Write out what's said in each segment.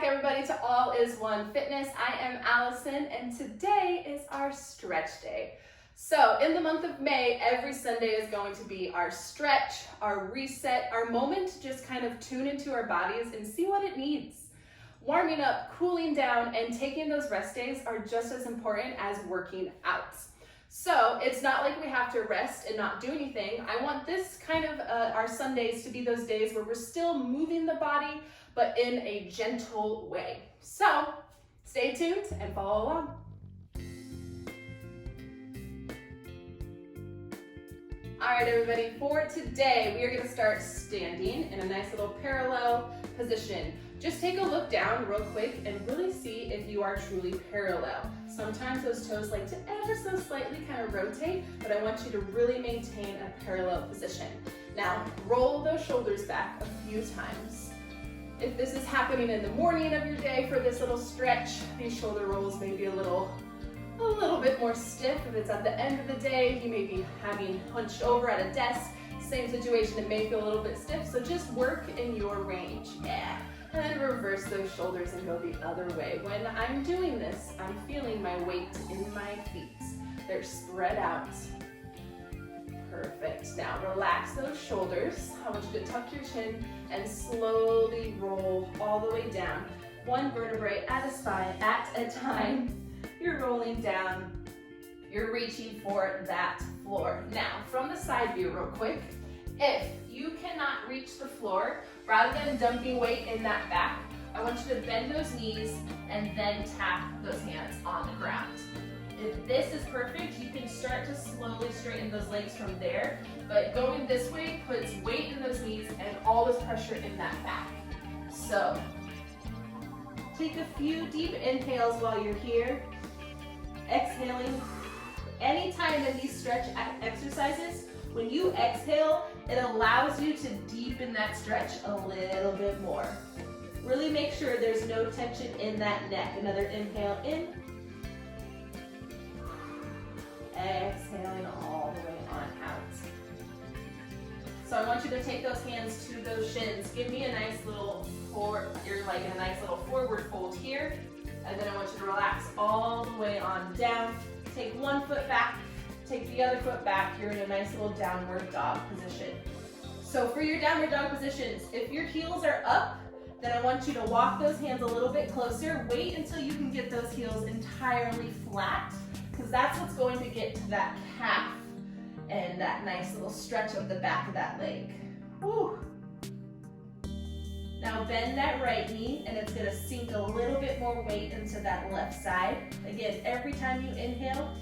back, everybody, to All.is.one.Fitness. I am Allison, and today is our stretch day. So in the month of May, every Sunday is going to be our stretch, our reset, our moment to just kind of tune into our bodies and see what it needs. Warming up, cooling down, and taking those rest days are just as important as working out. So it's not like we have to rest and not do anything. I want this kind of our Sundays to be those days where we're still moving the body, but in a gentle way. So stay tuned and follow along. All right, everybody, for today, we are gonna start standing in a nice little parallel position. Just take a look down real quick and really see if you are truly parallel. Sometimes those toes like to ever so slightly kind of rotate, but I want you to really maintain a parallel position. Now, roll those shoulders back a few times. If this is happening in the morning of your day for this little stretch, these shoulder rolls may be a little bit more stiff. If it's at the end of the day, you may be having hunched over at a desk. Same situation, it may feel a little bit stiff, so just work in your range. Yeah. And then reverse those shoulders and go the other way. When I'm doing this, I'm feeling my weight in my feet. They're spread out. Perfect. Now relax those shoulders. I want you to tuck your chin and slowly roll all the way down. One vertebrae at a spine at a time. You're rolling down. You're reaching for that floor. Now, from the side view real quick, if you cannot reach the floor, rather than dumping weight in that back, I want you to bend those knees and then tap those hands on the ground. If this is perfect, you can start to slowly straighten those legs from there, but going this way puts weight in those knees and all this pressure in that back. So, take a few deep inhales while you're here. Exhaling. Anytime in these stretch exercises, when you exhale, it allows you to deepen that stretch a little bit more. Really make sure there's no tension in that neck. Another inhale in. Exhaling all the way on out. So I want you to take those hands to those shins. Give me a nice little you're like in a nice little forward fold here. And then I want you to relax all the way on down. Take one foot back, take the other foot back. You're in a nice little downward dog position. So for your downward dog positions, if your heels are up, then I want you to walk those hands a little bit closer. Wait until you can get those heels entirely flat, because that's what's going to get to that calf and that nice little stretch of the back of that leg. Woo. Now bend that right knee, and it's gonna sink a little bit more weight into that left side. Again, every time you inhale,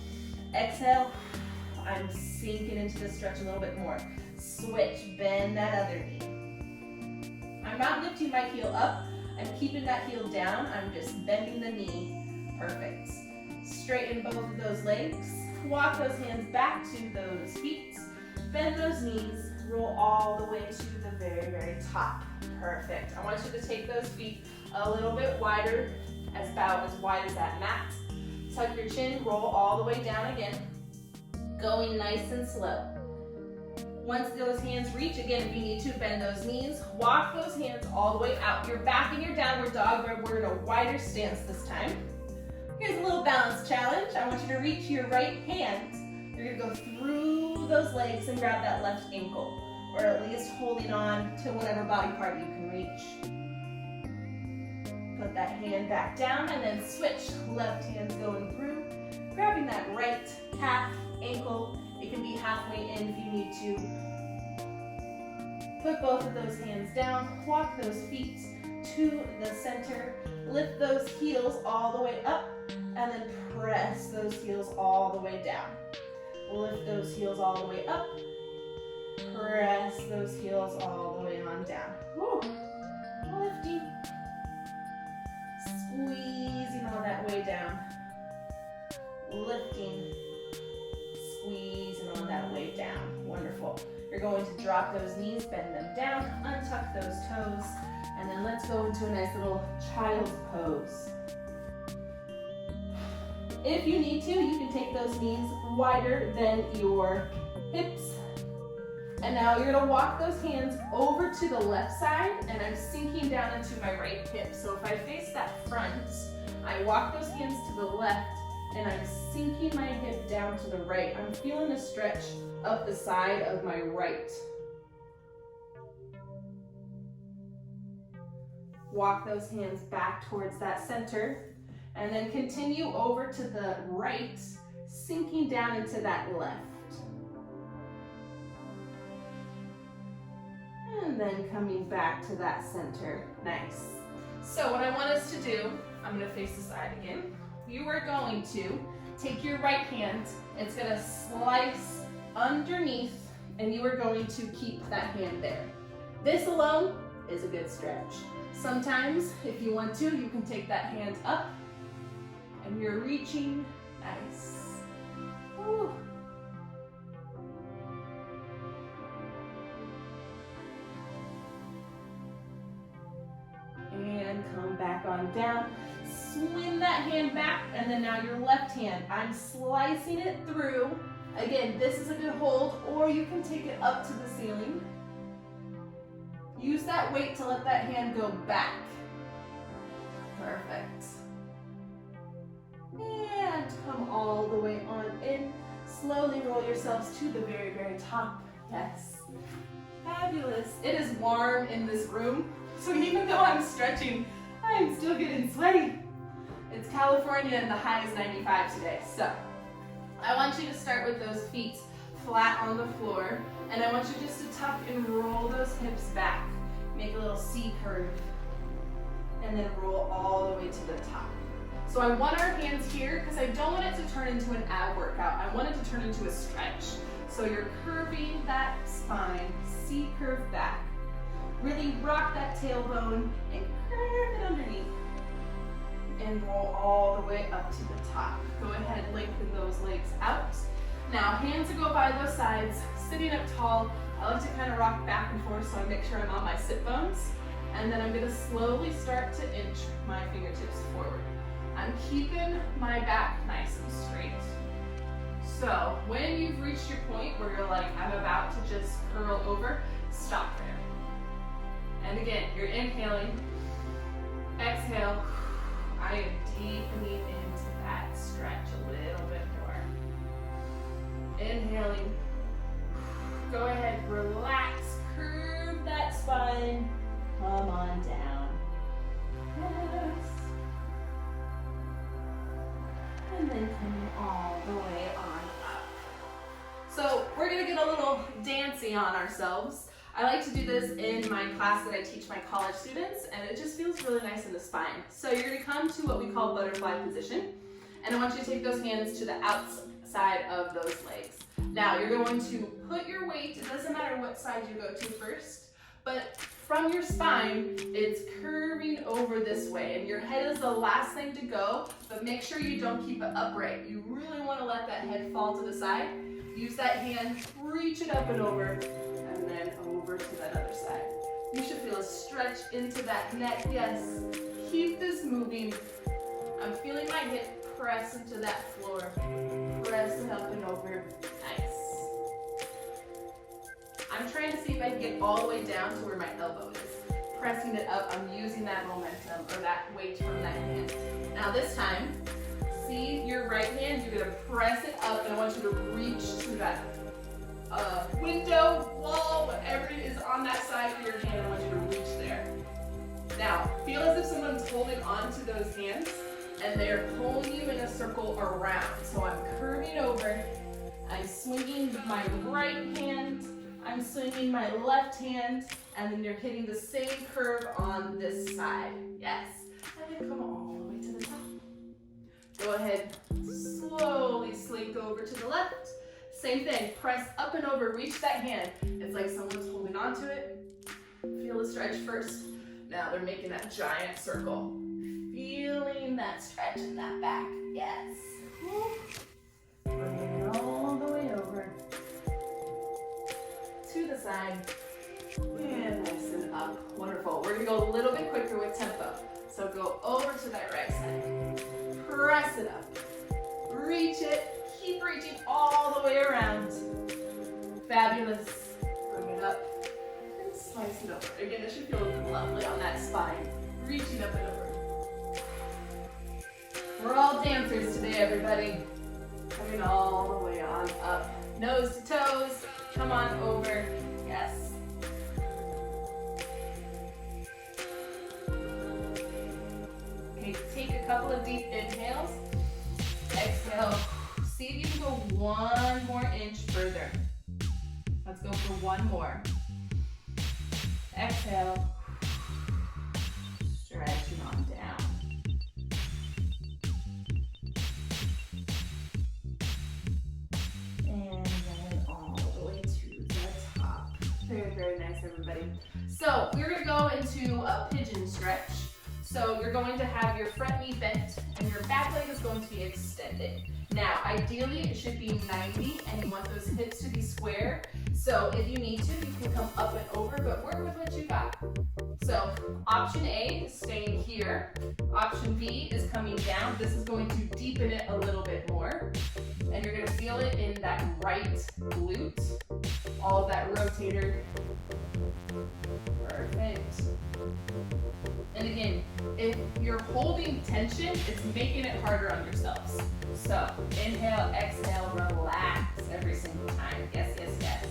exhale, I'm sinking into the stretch a little bit more. Switch, bend that other knee. I'm not lifting my heel up, I'm keeping that heel down, I'm just bending the knee. Perfect. Straighten both of those legs, walk those hands back to those feet, bend those knees, roll all the way to the very, very top. Perfect. I want you to take those feet a little bit wider, about as wide as that mat. Tuck your chin, roll all the way down again. Going nice and slow. Once those hands reach, again, if you need to, bend those knees, walk those hands all the way out. You're back in your downward dog, but we're in a wider stance this time. Here's a little balance challenge. I want you to reach your right hand. You're gonna go through those legs and grab that left ankle, or at least holding on to whatever body part you can reach. Put that hand back down and then switch. Left hand's going through, grabbing that right calf, ankle. It can be halfway in if you need to. Put both of those hands down, walk those feet to the center, lift those heels all the way up, and then press those heels all the way down. Lift those heels all the way up, press those heels all the way on down. Woo. Lifting, squeezing all that way down. Lifting, squeezing all that way down. Wonderful. You're going to drop those knees, bend them down, untuck those toes, and then let's go into a nice little child's pose. If you need to, you can take those knees wider than your hips. And now you're gonna walk those hands over to the left side, and I'm sinking down into my right hip. So if I face that front, I walk those hands to the left, and I'm sinking my hip down to the right. I'm feeling a stretch up the side of my right. Walk those hands back towards that center, and then continue over to the right, sinking down into that left. And then coming back to that center. Nice. So what I want us to do, I'm gonna face the side again. You are going to take your right hand, it's gonna slice underneath, and you are going to keep that hand there. This alone is a good stretch. Sometimes, if you want to, you can take that hand up, and you're reaching. Nice. Woo. And come back on down. Swing that hand back, and then now your left hand, I'm slicing it through. Again, this is a good hold, or you can take it up to the ceiling. Use that weight to let that hand go back. Perfect. And come all the way on in. Slowly roll yourselves to the very, very top. Yes. Fabulous. It is warm in this room, so even though I'm stretching, I'm still getting sweaty. It's California and the high is 95 today. So I want you to start with those feet flat on the floor, and I want you just to tuck and roll those hips back. Make a little C curve, and then roll all the way to the top. So I want our hands here because I don't want it to turn into an ab workout. I want it to turn into a stretch. So you're curving that spine, C curve back. Really rock that tailbone and curve it underneath. And roll all the way up to the top. Go ahead, lengthen those legs out. Now, hands will go by those sides, sitting up tall. I like to kind of rock back and forth so I make sure I'm on my sit bones. And then I'm gonna slowly start to inch my fingertips forward. I'm keeping my back nice and straight. So when you've reached your point where you're like, I'm about to just curl over, stop there. And again, you're inhaling, exhale. I am deepening into that stretch a little bit more. Inhaling. Go ahead, relax, curve that spine. Come on down. Yes. And then coming all the way on up. So we're gonna get a little dancey on ourselves. I like to do this in my class that I teach my college students, and it just feels really nice in the spine. So you're gonna come to what we call butterfly position, and I want you to take those hands to the outside of those legs. Now you're going to put your weight, it doesn't matter what side you go to first, but from your spine, it's curving over this way, and your head is the last thing to go, but make sure you don't keep it upright. You really wanna let that head fall to the side. Use that hand, reach it up and over, and then over to that other side. You should feel a stretch into that neck, yes. Keep this moving. I'm feeling my hip press into that floor. Press it up and over, nice. I'm trying to see if I can get all the way down to where my elbow is. Pressing it up, I'm using that momentum or that weight from that hand. Now this time, see your right hand, you're gonna press it up, and I want you to reach to that window, wall, whatever it is on that side of your hand, I want you to reach there. Now, feel as if someone's holding on to those hands and they're pulling you in a circle around. So I'm curving over, I'm swinging my right hand, I'm swinging my left hand, and then you're hitting the same curve on this side. Yes. And then come all the way to the top. Go ahead, slowly slink over to the left. Same thing, press up and over, reach that hand. It's like someone's holding onto it. Feel the stretch first. Now they're making that giant circle. Feeling that stretch in that back, yes. Bring it all the way over. To the side. And nice and up, wonderful. We're gonna go a little bit quicker with tempo. So go over to that right side. Press it up. Reach it. Keep reaching all the way around. Fabulous. and over. Again, this should feel lovely on that spine. Reaching up and over. We're all dancers today, everybody. Coming all the way on up. Nose to toes. Come on over. Yes. Okay, take a couple of deep inhales. Exhale. See if you can go one more inch further. Let's go for one more. Exhale. Stretching on down. And then all the way to the top. Very, very nice, everybody. So we're going to go into a pigeon stretch. So you're going to have your front knee bent and your back leg is going to be extended. Now, ideally it should be 90 and you want those hips to be square. So if you need to, you can come up and over, but work with what you got. So option A is staying here. Option B is coming down. This is going to deepen it a little bit more. And you're going to feel it in that right glute. All of that rotator. Perfect. And again, if you're holding tension, it's making it harder on yourselves. So inhale, exhale, relax every single time. Yes, yes, yes.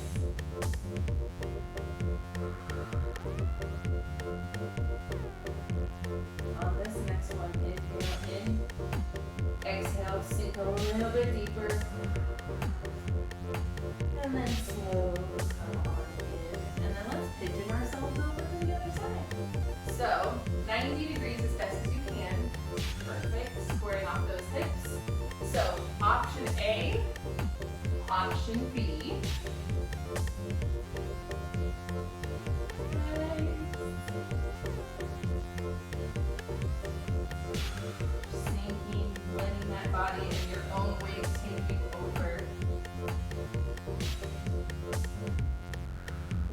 On this next one, inhale in, exhale, sink a little bit deeper. And then slow, come on in. And then let's pigeon ourselves over to the other side. So 90 degrees as best as you can. Perfect. Squaring off those hips. So option A, option B. Sinking, letting that body and your own weight taking over.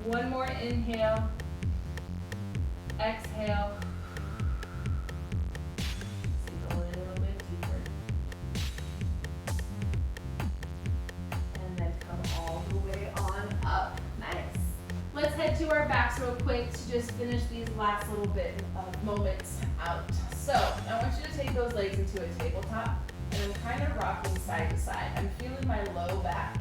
One more inhale. Exhale. Sink a little bit deeper. And then come all the way on up. Nice. Let's head to our backs real quick to just finish these last little bit of moments out. So I want you to take those legs into a tabletop and I'm kind of rocking side to side. I'm feeling my low back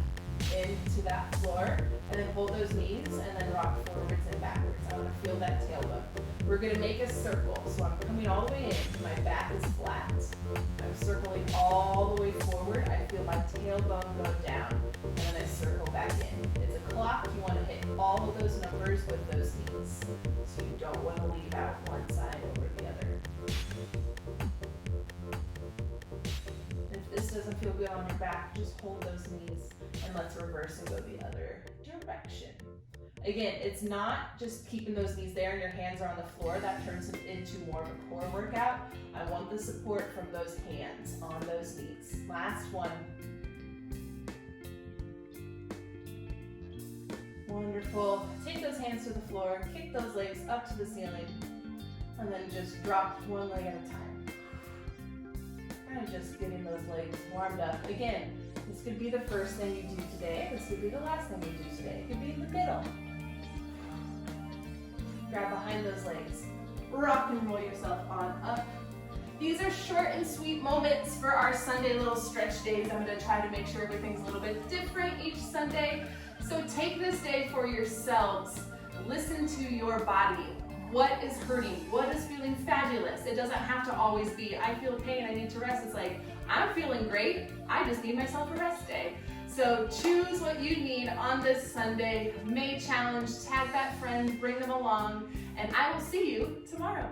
into that floor and then hold those knees and then rock forwards and backwards. I want to feel that tailbone. We're going to make a circle. So I'm coming all the way in. My back is flat. I'm circling all the way forward. I feel my tailbone go down and then I circle back in. It's a clock. You want to hit all of those numbers with those knees. So you don't want to leave out one side over the other. If this doesn't feel good on your back, just hold those knees and let's reverse and go the other direction. Again, it's not just keeping those knees there and your hands are on the floor. That turns it into more of a core workout. I want the support from those hands on those knees. Last one. Wonderful. Take those hands to the floor, kick those legs up to the ceiling, and then just drop one leg at a time. Kind of just getting those legs warmed up. Again, this could be the first thing you do today. This could be the last thing you do today. It could be in the middle. Grab behind those legs. Rock and roll yourself on up. These are short and sweet moments for our Sunday little stretch days. I'm going to try to make sure everything's a little bit different each Sunday. So take this day for yourselves. Listen to your body. What is hurting? What is feeling fabulous? It doesn't have to always be, I feel pain, I need to rest. It's like, I'm feeling great. I just need myself a rest day. So choose what you need on this Sunday. May challenge, tag that friend, bring them along, and I will see you tomorrow.